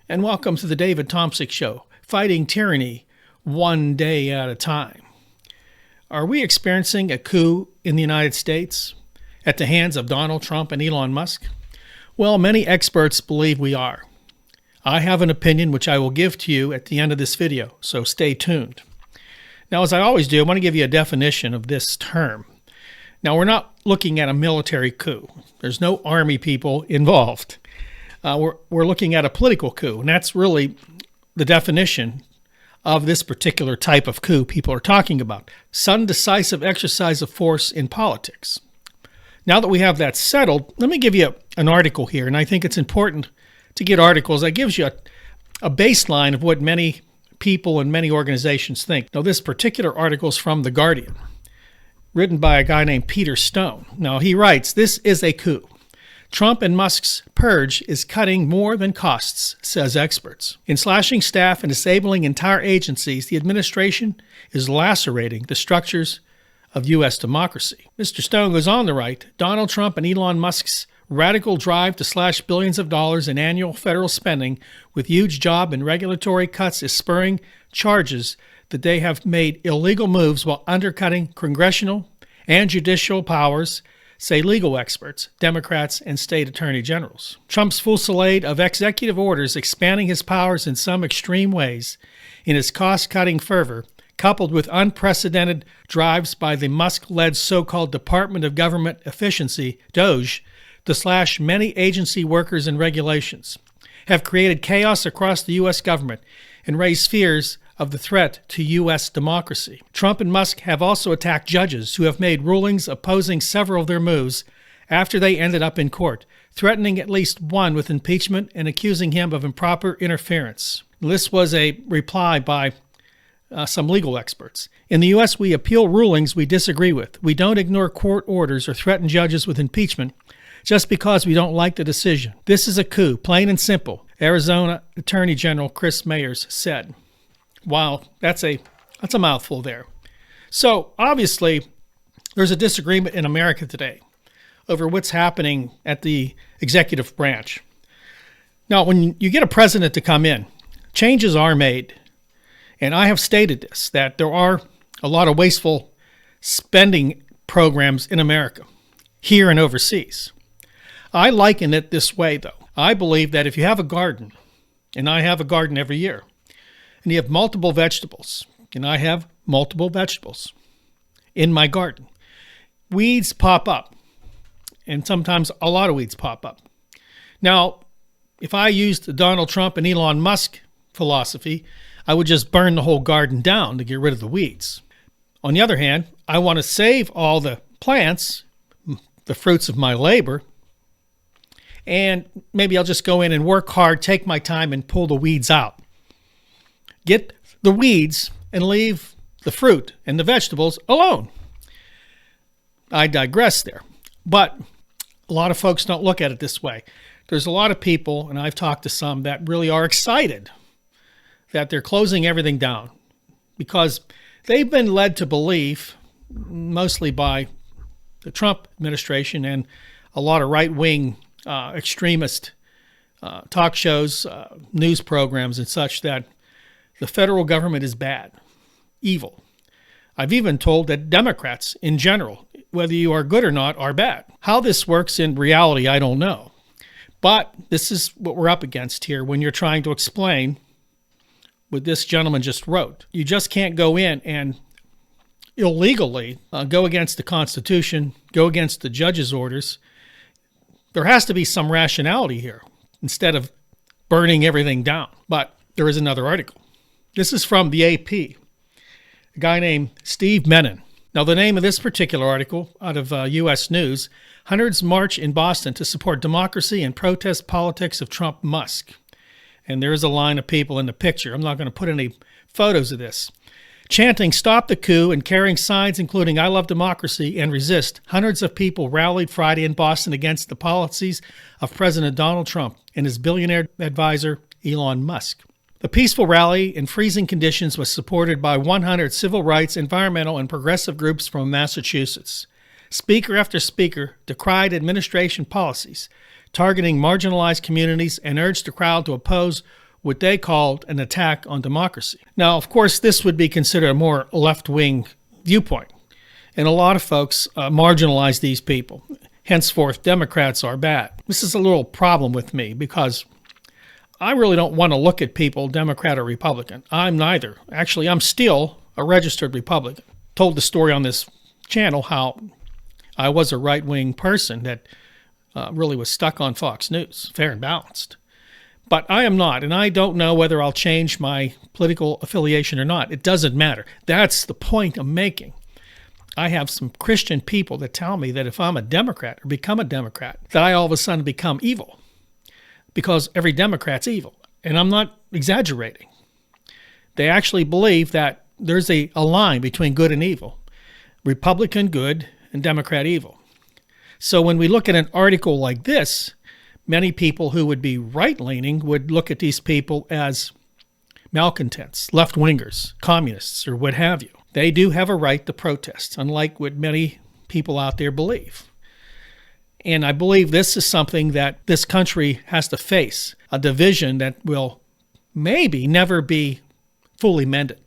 and welcome to the David Tomsic Show, fighting tyranny one day at a time. Are we experiencing a coup in the United States at the hands of Donald Trump and Elon Musk? Well, many experts believe we are. I have an opinion which I will give to you at the end of this video, so stay tuned. Now, as I always do, I want to give you a definition of this term. Now, we're not looking at a military coup. There's no army people involved. We're looking at a political coup, and that's really the definition of this particular type of coup people are talking about. Sudden decisive exercise of force in politics. Now that we have that settled, let me give you an article here, and I think it's important to get articles that gives you a baseline of what many people and many organizations think. Now, this particular article is from The Guardian, written by a guy named Peter Stone. Now, he writes, "This is a coup. Trump and Musk's purge is cutting more than costs, says experts. In slashing staff and disabling entire agencies, the administration is lacerating the structures of U.S. democracy." Mr. Stone goes on to write, "Donald Trump and Elon Musk's radical drive to slash billions of dollars in annual federal spending with huge job and regulatory cuts is spurring charges that they have made illegal moves while undercutting congressional and judicial powers, say legal experts, Democrats, and state attorney generals. Trump's fusillade of executive orders expanding his powers in some extreme ways in his cost-cutting fervor, coupled with unprecedented drives by the Musk-led so-called Department of Government Efficiency, Doge, to slash many agency workers and regulations, have created chaos across the U.S. government and raised fears of the threat to U.S. democracy. Trump and Musk have also attacked judges who have made rulings opposing several of their moves after they ended up in court, threatening at least one with impeachment and accusing him of improper interference." This was a reply by some legal experts. "In the U.S., we appeal rulings we disagree with. We don't ignore court orders or threaten judges with impeachment just because we don't like the decision. This is a coup, plain and simple," Arizona Attorney General Chris Mayers said. Wow, that's a mouthful there. So obviously, there's a disagreement in America today over what's happening at the executive branch. Now, when you get a president to come in, changes are made. And I have stated this, that there are a lot of wasteful spending programs in America, here and overseas. I liken it this way, though. I believe that if you have a garden, and I have a garden every year, and you have multiple vegetables, and I have multiple vegetables in my garden, weeds pop up, and sometimes a lot of weeds pop up. Now, if I used the Donald Trump and Elon Musk philosophy, I would just burn the whole garden down to get rid of the weeds. On the other hand, I want to save all the plants, the fruits of my labor, and maybe I'll just go in and work hard, take my time, and pull the weeds out. Get the weeds and leave the fruit and the vegetables alone. I digress there. But a lot of folks don't look at it this way. There's a lot of people, and I've talked to some, that really are excited that they're closing everything down because they've been led to believe, mostly by the Trump administration and a lot of right-wing extremist talk shows, news programs and such, that the federal government is bad, evil. I've even told that Democrats in general, whether you are good or not, are bad. How this works in reality, I don't know. But this is what we're up against here when you're trying to explain what this gentleman just wrote. You just can't go in and illegally go against the Constitution, go against the judge's orders. There has to be some rationality here instead of burning everything down. But there is another article. This is from the AP, a guy named Steve Menon. Now, the name of this particular article out of U.S. News, "Hundreds March in Boston to Support Democracy and Protest Politics of Trump-Musk." And there is a line of people in the picture. I'm not going to put any photos of this. Chanting "Stop the coup" and carrying signs including "I love democracy" and "Resist," hundreds of people rallied Friday in Boston against the policies of President Donald Trump and his billionaire advisor, Elon Musk. The peaceful rally in freezing conditions was supported by 100 civil rights, environmental, and progressive groups from Massachusetts. Speaker after speaker decried administration policies targeting marginalized communities and urged the crowd to oppose what they called an attack on democracy. Now, of course, this would be considered a more left-wing viewpoint, and a lot of folks marginalize these people. Henceforth, Democrats are bad. This is a little problem with me because I really don't want to look at people, Democrat or Republican. I'm neither. Actually, I'm still a registered Republican. Told the story on this channel how I was a right-wing person that really was stuck on Fox News, fair and balanced. But I am not, and I don't know whether I'll change my political affiliation or not. It doesn't matter. That's the point I'm making. I have some Christian people that tell me that if I'm a Democrat or become a Democrat, that I all of a sudden become evil because every Democrat's evil. And I'm not exaggerating. They actually believe that there's a line between good and evil, Republican good and Democrat evil. So when we look at an article like this, many people who would be right-leaning would look at these people as malcontents, left-wingers, communists, or what have you. They do have a right to protest, unlike what many people out there believe. And I believe this is something that this country has to face, a division that will maybe never be fully mended.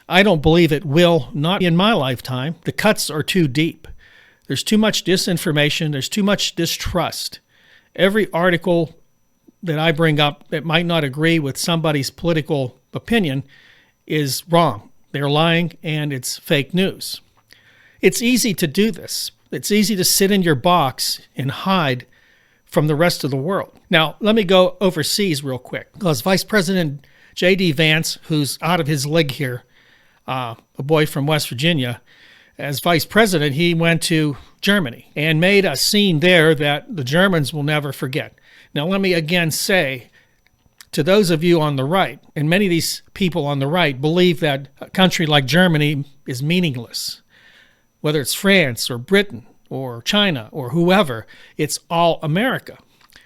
I don't believe it will, not in my lifetime. The cuts are too deep. There's too much disinformation. There's too much distrust. Every article that I bring up that might not agree with somebody's political opinion is wrong. They're lying, and it's fake news. It's easy to do this. It's easy to sit in your box and hide from the rest of the world. Now, let me go overseas real quick, because Vice President J.D. Vance, who's out of his league here, a boy from West Virginia, as vice president, he went to Germany and made a scene there that the Germans will never forget. Now, let me again say, to those of you on the right, and many of these people on the right believe that a country like Germany is meaningless. Whether it's France or Britain or China or whoever, it's all America.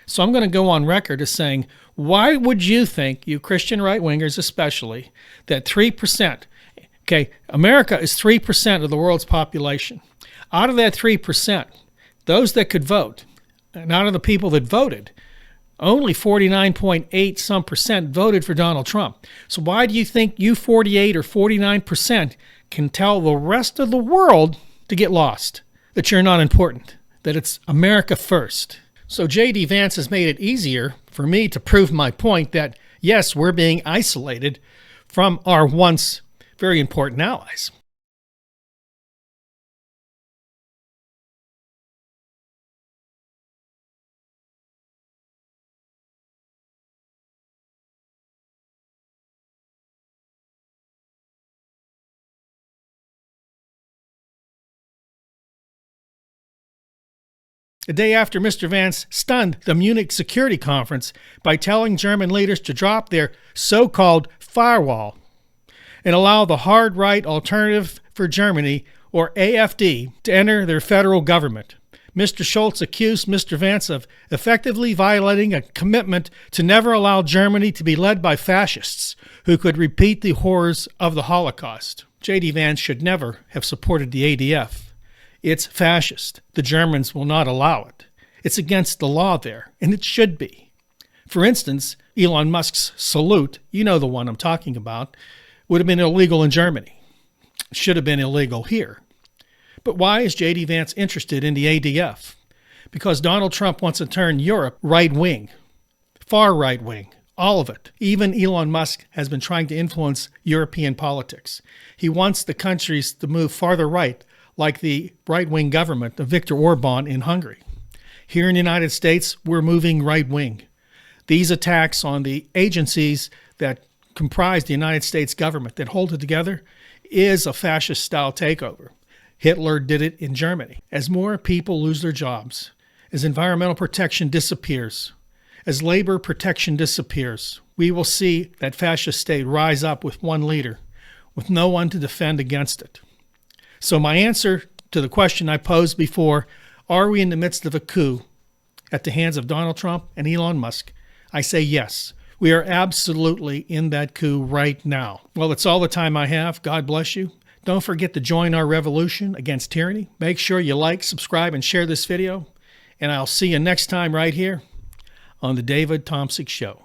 So I'm going to go on record as saying, why would you think, you Christian right-wingers especially, that 3%, okay, America is 3% of the world's population. Out of that 3%, those that could vote, and out of the people that voted, only 49.8 some percent voted for Donald Trump. So why do you think you 48 or 49% can tell the rest of the world to get lost, that you're not important, that it's America first? So J.D. Vance has made it easier for me to prove my point that, yes, we're being isolated from our once very important allies. The day after Mr. Vance stunned the Munich Security Conference by telling German leaders to drop their so-called firewall and allow the hard right Alternative for Germany, or AfD, to enter their federal government, Mr. Schultz accused Mr. Vance of effectively violating a commitment to never allow Germany to be led by fascists who could repeat the horrors of the Holocaust. J.D. Vance should never have supported the ADF. It's fascist. The Germans will not allow it. It's against the law there, and it should be. For instance, Elon Musk's salute, you know the one I'm talking about, would have been illegal in Germany. It should have been illegal here. But why is J.D. Vance interested in the ADF? Because Donald Trump wants to turn Europe right-wing, far right-wing, all of it. Even Elon Musk has been trying to influence European politics. He wants the countries to move farther right, like the right-wing government of Viktor Orban in Hungary. Here in the United States, we're moving right-wing. These attacks on the agencies that comprise the United States government, that hold it together, is a fascist-style takeover. Hitler did it in Germany. As more people lose their jobs, as environmental protection disappears, as labor protection disappears, we will see that fascist state rise up with one leader, with no one to defend against it. So my answer to the question I posed before, are we in the midst of a coup at the hands of Donald Trump and Elon Musk? I say yes. We are absolutely in that coup right now. Well, that's all the time I have. God bless you. Don't forget to join our revolution against tyranny. Make sure you like, subscribe, and share this video. And I'll see you next time right here on The David Tomsic Show.